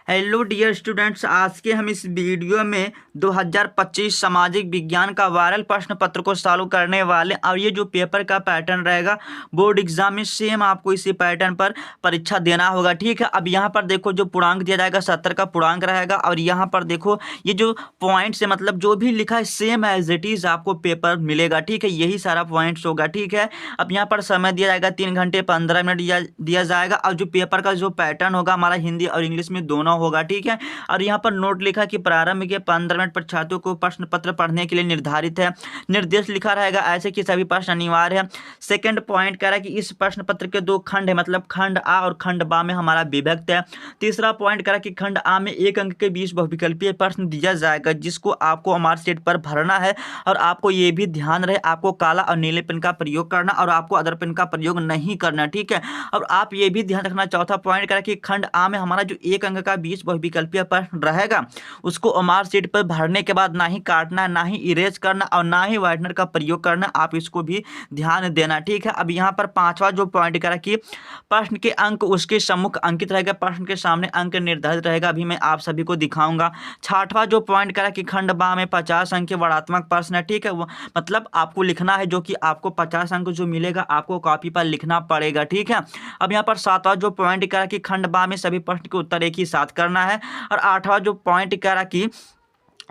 Hello dear students, आज के हम इस वीडियो में 2025 सामाजिक विज्ञान का वायरल प्रश्न पत्र को सॉल्व करने वाले। और ये जो पेपर का पैटर्न रहेगा बोर्ड एग्जाम में सेम आपको इसी पैटर्न पर परीक्षा देना होगा। ठीक है, अब यहाँ पर देखो जो पूर्णांक दिया जाएगा 70 का पूर्णांक रहेगा। और यहाँ पर देखो ये जो पॉइंट्स है मतलब जो भी लिखा है सेम एज इट इज आपको पेपर मिलेगा। ठीक है, यही सारा पॉइंट्स होगा। ठीक है, अब यहाँ पर समय दिया जाएगा 3 घंटे 15 मिनट दिया जाएगा। और जो पेपर का जो पैटर्न होगा हमारा हिंदी और इंग्लिश में दोनों होगा। ठीक है, और यहाँ पर नोट लिखा कि प्रारंभ के 15 मिनट पर छात्रों को प्रश्न पत्र पढ़ने के लिए निर्धारित है। निर्देश लिखा रहेगा ऐसे कि सभी प्रश्न अनिवार्य है। सेकंड पॉइंट कह रहा है कि इस प्रश्न पत्र के 2 खंड है, मतलब खंड आ और खंड बा में हमारा विभक्त है। तीसरा पॉइंट कह रहा है कि खंड आ में 1 अंक के 20 बहुविकल्पीय प्रश्न दिया जाएगा जिसको आपको हमारे सेट पर भरना है। और आपको ये भी ध्यान रहे आपको काला और नीले पेन का प्रयोग करना और आपको अदर पेन का प्रयोग नहीं करना। ठीक है, और आप ये भी ध्यान रखना। चौथा पॉइंट कह रहा है कि खंड आ में हमारा जो 1 अंक का 20 बहुविकल्पीय प्रश्न रहेगा उसको ओमार शीट पर भरने के बाद ना ही काटना, ना ही इरेज करना और ना ही व्हाइटनर का प्रयोग करना। आप इसको भी ध्यान देना। ठीक है, अब यहाँ पर पांचवा जो पॉइंट करा कि प्रश्न के अंक उसके सम्मुख अंकित रहेगा, प्रश्न के सामने अंक निर्धारित रहेगा। अभी मैं आप सभी को दिखाऊंगा। छठवां जो पॉइंट करा कि खंड बा में 50 अंक के वर्णात्मक प्रश्न है। ठीक है, वो मतलब आपको लिखना है जो कि आपको 50 अंक जो मिलेगा आपको कॉपी पर लिखना पड़ेगा। ठीक है, अब यहाँ पर सातवां जो पॉइंट करा कि खंड बा में सभी प्रश्न के उत्तर एक ही साथ करना है। और आठवां जो पॉइंट करा कि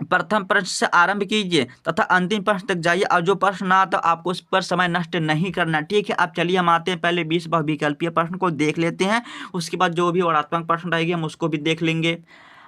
प्रथम प्रश्न से आरंभ कीजिए तथा अंतिम प्रश्न तक जाइए और जो प्रश्न ना तो आपको उस पर समय नष्ट नहीं करना। ठीक है, अब चलिए हम आते हैं पहले 20 बहुविकल्पीय प्रश्न को देख लेते हैं। उसके बाद जो भी वर्णात्मक प्रश्न रहेंगे हम उसको भी देख लेंगे।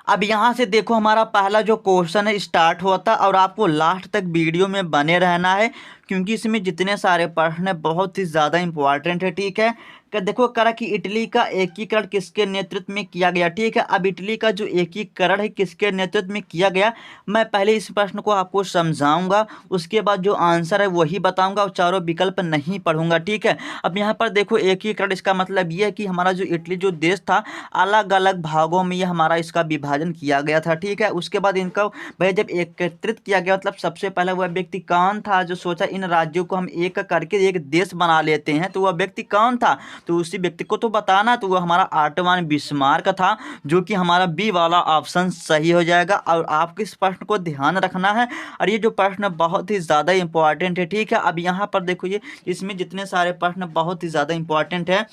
अब यहाँ से देखो हमारा पहला जो क्वेश्चन है स्टार्ट होता और आपको लास्ट तक वीडियो में बने रहना है क्योंकि इसमें जितने सारे प्रश्न है बहुत ही ज़्यादा इंपॉर्टेंट है। ठीक है, देखो करा कि इटली का एकीकरण किसके नेतृत्व में किया गया। ठीक है, अब इटली का जो एकीकरण है किसके नेतृत्व में किया गया मैं पहले इस प्रश्न को आपको समझाऊंगा, उसके बाद जो आंसर है वही बताऊंगा और चारों विकल्प नहीं पढ़ूंगा। ठीक है, अब यहाँ पर देखो एकीकरण इसका मतलब ये है कि हमारा जो इटली जो देश था अलग अलग भागों में ये हमारा इसका विभाजन किया गया था। ठीक है, उसके बाद इनका भाई जब एकत्रित किया गया मतलब सबसे पहले वह व्यक्ति कौन था जो सोचा इन राज्यों को हम एक करके एक देश बना लेते हैं, तो वह व्यक्ति कौन था तो उसी व्यक्ति को तो बताना। तो वो हमारा ऑटोमान बिस्मार्क था जो कि हमारा बी वाला ऑप्शन सही हो जाएगा। और आपको इस प्रश्न को ध्यान रखना है और ये जो प्रश्न बहुत ही ज़्यादा इंपॉर्टेंट है। ठीक है, अब यहाँ पर देखो ये इसमें जितने सारे प्रश्न बहुत ही ज़्यादा इंपॉर्टेंट है।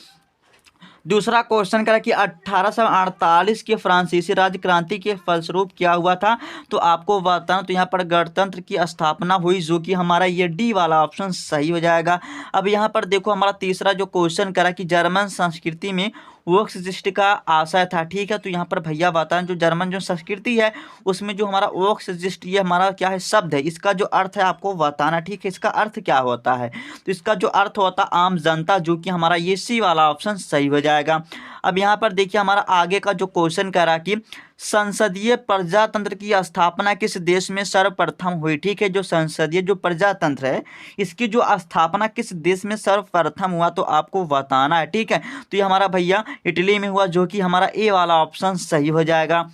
दूसरा क्वेश्चन करा कि 1848 के फ्रांसीसी राज्य क्रांति के फलस्वरूप क्या हुआ था तो आपको बताना। तो यहाँ पर गणतंत्र की स्थापना हुई जो कि हमारा ये डी वाला ऑप्शन सही हो जाएगा। अब यहाँ पर देखो हमारा तीसरा जो क्वेश्चन करा कि जर्मन संस्कृति में वोक्सजिस्ट का आशय था। ठीक है, तो यहाँ पर भैया बताएं जो जर्मन जो संस्कृति है उसमें जो हमारा वोक्सजिस्ट ये हमारा क्या है शब्द है, इसका जो अर्थ है आपको बताना। ठीक है, इसका अर्थ क्या होता है तो इसका जो अर्थ होता है आम जनता, जो कि हमारा ये सी वाला ऑप्शन सही हो जाएगा। अब यहाँ पर देखिए हमारा आगे का जो क्वेश्चन करा कि संसदीय प्रजातंत्र की स्थापना किस देश में सर्वप्रथम हुई। ठीक है, जो संसदीय जो प्रजातंत्र है इसकी जो स्थापना किस देश में सर्वप्रथम हुआ तो आपको बताना है। ठीक है, तो ये हमारा भैया इटली में हुआ जो कि हमारा ए वाला ऑप्शन सही हो जाएगा।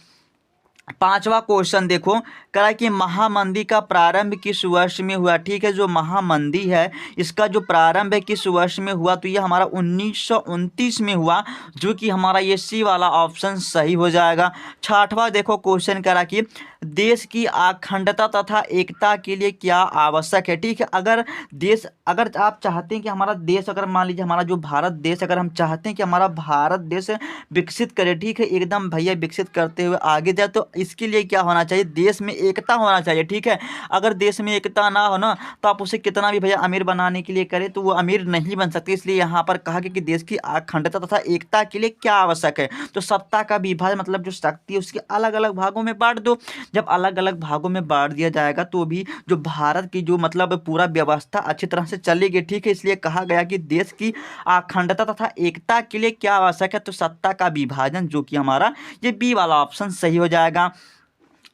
पांचवा क्वेश्चन देखो करा कि महामंदी का प्रारंभ किस वर्ष में हुआ। ठीक है, जो महामंदी है इसका जो प्रारंभ है किस वर्ष में हुआ तो ये हमारा 1929 में हुआ जो कि हमारा ये सी वाला ऑप्शन सही हो जाएगा। छठवां देखो क्वेश्चन करा कि देश की अखंडता तथा एकता के लिए क्या आवश्यक है। ठीक है, अगर आप चाहते हैं कि हमारा देश अगर मान लीजिए हमारा जो भारत देश अगर हम चाहते हैं कि हमारा भारत देश विकसित करे, ठीक है एकदम भैया विकसित करते हुए आगे जाए तो इसके लिए क्या होना चाहिए देश में एकता होना चाहिए। ठीक है, अगर देश में एकता ना हो ना तो आप उसे कितना भी भैया अमीर बनाने के लिए करें तो वो अमीर नहीं बन सकती। इसलिए यहाँ पर कहा गया कि देश की अखंडता तथा एकता के लिए क्या आवश्यक है तो सत्ता का विभाजन, मतलब जो शक्ति है उसके अलग अलग भागों में बांट दो। जब अलग अलग भागों में बांट दिया जाएगा तो भी जो भारत की जो मतलब पूरा व्यवस्था अच्छी तरह से चलेगी। ठीक है, इसलिए कहा गया कि देश की अखंडता तथा एकता के लिए क्या आवश्यक है तो सत्ता का विभाजन, जो कि हमारा ये बी वाला ऑप्शन सही हो जाएगा।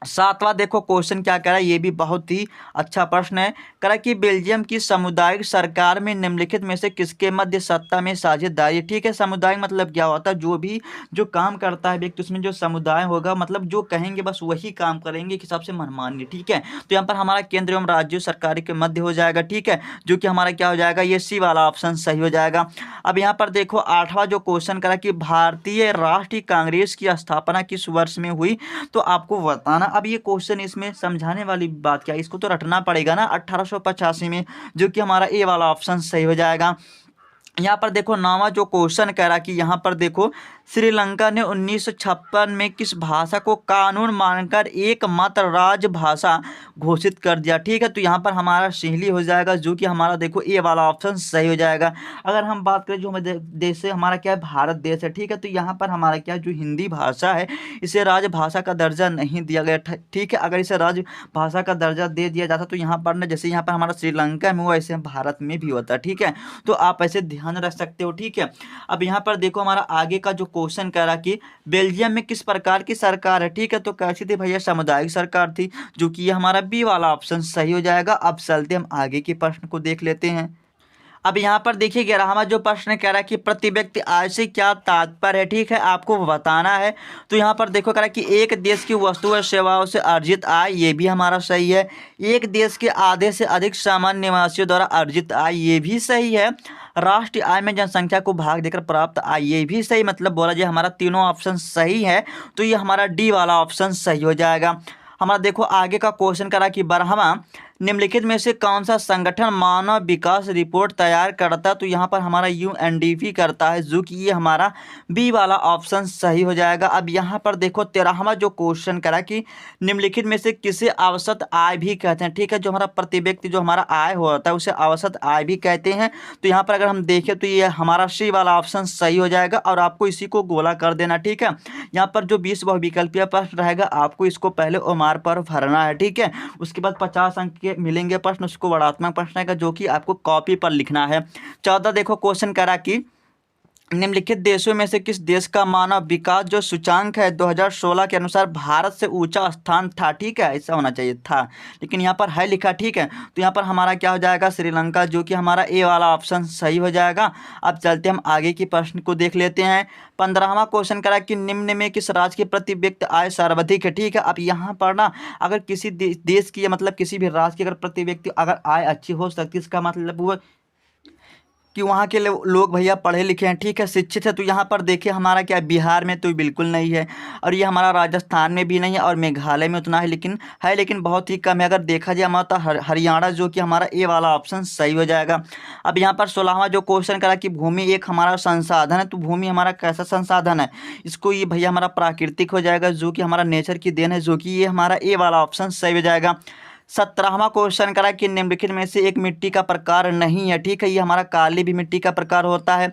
सातवां देखो क्वेश्चन क्या कह रहा है, ये भी बहुत ही अच्छा प्रश्न है। कह रहा है कि बेल्जियम की सामुदायिक सरकार में निम्नलिखित में से किसके मध्य सत्ता में साझेदारी। ठीक है, सामुदायिक मतलब क्या होता है, जो भी जो काम करता है व्यक्ति उसमें जो समुदाय होगा, मतलब जो कहेंगे बस वही काम करेंगे के हिसाब से मनमानी। ठीक है, तो यहाँ पर हमारा केंद्र एवं राज्य सरकारी के मध्य हो जाएगा। ठीक है, जो कि हमारा क्या हो जाएगा, ये सी वाला ऑप्शन सही हो जाएगा। अब यहाँ पर देखो आठवां जो क्वेश्चन करा कि भारतीय राष्ट्रीय कांग्रेस की स्थापना किस वर्ष में हुई, तो आपको बताना। अब ये क्वेश्चन इसमें समझाने वाली बात क्या है, इसको तो रटना पड़ेगा ना, 1885 में, जो कि हमारा ए वाला ऑप्शन सही हो जाएगा। यहाँ पर देखो नौवां जो क्वेश्चन कह रहा कि यहाँ पर देखो श्रीलंका ने 1956 में किस भाषा को कानून मानकर एकमात्र राजभाषा घोषित कर दिया। ठीक है, तो यहाँ पर हमारा सिंहली हो जाएगा, जो कि हमारा देखो ए वाला ऑप्शन सही हो जाएगा। अगर हम बात करें जो हमारे देश से, हमारा क्या है, भारत देश है। ठीक है, तो यहाँ पर हमारा क्या जो हिंदी भाषा है इसे राजभाषा का दर्जा नहीं दिया गया। ठीक है, अगर इसे राजभाषा का दर्जा दे दिया जाता तो यहाँ पर ना, जैसे यहाँ पर हमारा श्रीलंका में हुआ ऐसे भारत में भी होता। ठीक है, तो आप ऐसे ध्यान रख सकते हो। ठीक है, अब यहाँ पर देखो हमारा आगे का जो क्वेश्चन कह रहा कि बेल्जियम में किस प्रकार की सरकार है। ठीक है, तो कैसी थी भैया, सामुदायिक सरकार थी, जो कि ये हमारा बी वाला ऑप्शन सही हो जाएगा। अब चलते हम आगे के प्रश्न को देख लेते हैं। अब यहाँ पर देखिए 11वां जो प्रश्न कह रहा है कि प्रति व्यक्ति आय से क्या तात्पर्य है। ठीक है, आपको बताना है। तो यहाँ पर देखो कह रहा है कि एक देश की वस्तु और सेवाओं से अर्जित आय, ये भी हमारा सही है। एक देश के आधे से अधिक सामान्य निवासियों द्वारा अर्जित आय, ये भी सही है। राष्ट्रीय आय में जनसंख्या को भाग देकर प्राप्त आय, ये भी सही, मतलब बोला जाए हमारा तीनों ऑप्शन सही है। तो ये हमारा डी वाला ऑप्शन सही हो जाएगा। हमारा देखो आगे का क्वेश्चन करा कि 12वां निम्नलिखित में से कौन सा संगठन मानव विकास रिपोर्ट तैयार करता है, तो यहाँ पर हमारा यूएनडीपी करता है, जो कि ये हमारा बी वाला ऑप्शन सही हो जाएगा। अब यहाँ पर देखो 13वां जो क्वेश्चन करा कि निम्नलिखित में से किसे औसत आय भी कहते हैं। ठीक है, जो हमारा प्रति व्यक्ति जो हमारा आय होता है उसे औसत आय भी कहते हैं। तो यहाँ पर अगर हम देखें तो ये हमारा सी वाला ऑप्शन सही हो जाएगा, और आपको इसी को गोला कर देना। ठीक है, यहाँ पर जो 20 बहुविकल्पीय प्रश्न रहेगा आपको इसको पहले ओमार पर भरना है। ठीक है, उसके बाद 50 अंक के मिलेंगे प्रश्न, उसको वर्णात्मक प्रश्न है जो कि आपको कॉपी पर लिखना है। 14 देखो क्वेश्चन करा कि निम्नलिखित देशों में से किस देश का मानव विकास जो सूचांक है 2016 के अनुसार भारत से ऊंचा स्थान था। ठीक है, ऐसा होना चाहिए था, लेकिन यहाँ पर है लिखा। ठीक है, तो यहाँ पर हमारा क्या हो जाएगा, श्रीलंका, जो कि हमारा ए वाला ऑप्शन सही हो जाएगा। अब चलते हम आगे की प्रश्न को देख लेते हैं। 15वां क्वेश्चन करा कि निम्न में किस राज्य की प्रति व्यक्ति आय सर्वाधिक है। ठीक है, अब यहाँ पर ना अगर किसी देश की, मतलब किसी भी राज्य की अगर प्रति व्यक्ति अगर आय अच्छी हो सकती है, इसका मतलब वो कि वहाँ के लोग भैया पढ़े लिखे हैं। ठीक है, शिक्षित है। तो यहाँ पर देखिए हमारा क्या बिहार में तो बिल्कुल नहीं है, और ये हमारा राजस्थान में भी नहीं है, और मेघालय में उतना है, लेकिन बहुत ही कम है। अगर देखा जाए हमारा तो हरियाणा, जो कि हमारा ए वाला ऑप्शन सही हो जाएगा। अब यहाँ पर 16वां जो क्वेश्चन करा कि भूमि एक हमारा संसाधन है, तो भूमि हमारा कैसा संसाधन है, इसको ये भैया हमारा प्राकृतिक हो जाएगा, जो कि हमारा नेचर की देन है, जो कि ये हमारा ए वाला ऑप्शन सही हो जाएगा। 17वां क्वेश्चन करा कि निम्नलिखित में से एक मिट्टी का प्रकार नहीं है। ठीक है, ये हमारा काली भी मिट्टी का प्रकार होता है,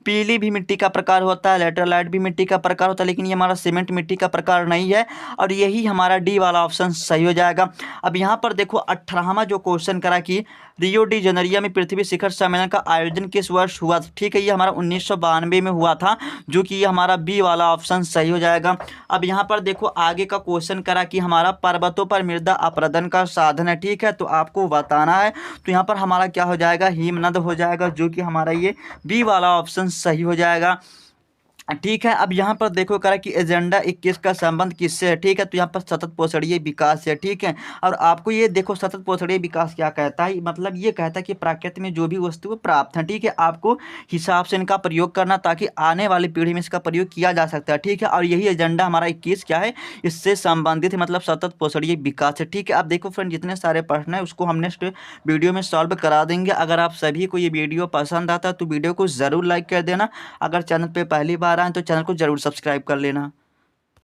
पीली भी मिट्टी का प्रकार होता है, लेटरलाइट भी मिट्टी का प्रकार होता है, लेकिन ये हमारा सीमेंट मिट्टी का प्रकार नहीं है, और यही हमारा डी वाला ऑप्शन सही हो जाएगा। अब यहाँ पर देखो 18वां जो क्वेश्चन करा कि रियो डी जनरिया में पृथ्वी शिखर सम्मेलन का आयोजन किस वर्ष हुआ। ठीक है, ये हमारा 1992 में हुआ था, जो कि ये हमारा बी वाला ऑप्शन सही हो जाएगा। अब यहाँ पर देखो आगे का क्वेश्चन करा कि हमारा पर्वतों पर मृदा अपरदन का साधन है। ठीक है, तो आपको बताना है। तो यहाँ पर हमारा क्या हो जाएगा, हिमनद हो जाएगा, जो कि हमारा ये बी वाला ऑप्शन सही हो जाएगा। ठीक है, अब यहाँ पर देखो करा कि एजेंडा 21 का संबंध किससे है। ठीक है, तो यहाँ पर सतत पोषणीय विकास है। ठीक है, और आपको ये देखो सतत पोषणीय विकास क्या कहता है, मतलब ये कहता है कि प्रकृति में जो भी वस्तु प्राप्त है, ठीक है, आपको हिसाब से इनका प्रयोग करना, ताकि आने वाली पीढ़ी में इसका प्रयोग किया जा सकता है। ठीक है, और यही एजेंडा हमारा 21 क्या है, इससे संबंधित है, मतलब सतत पोषणीय विकास है। ठीक है, आप देखो फ्रेंड जितने सारे प्रश्न है उसको हम नेक्स्ट वीडियो में सॉल्व करा देंगे। अगर आप सभी को ये वीडियो पसंद आता है तो वीडियो को ज़रूर लाइक कर देना। अगर चैनल पर पहली बार आए तो चैनल को जरूर सब्सक्राइब कर लेना।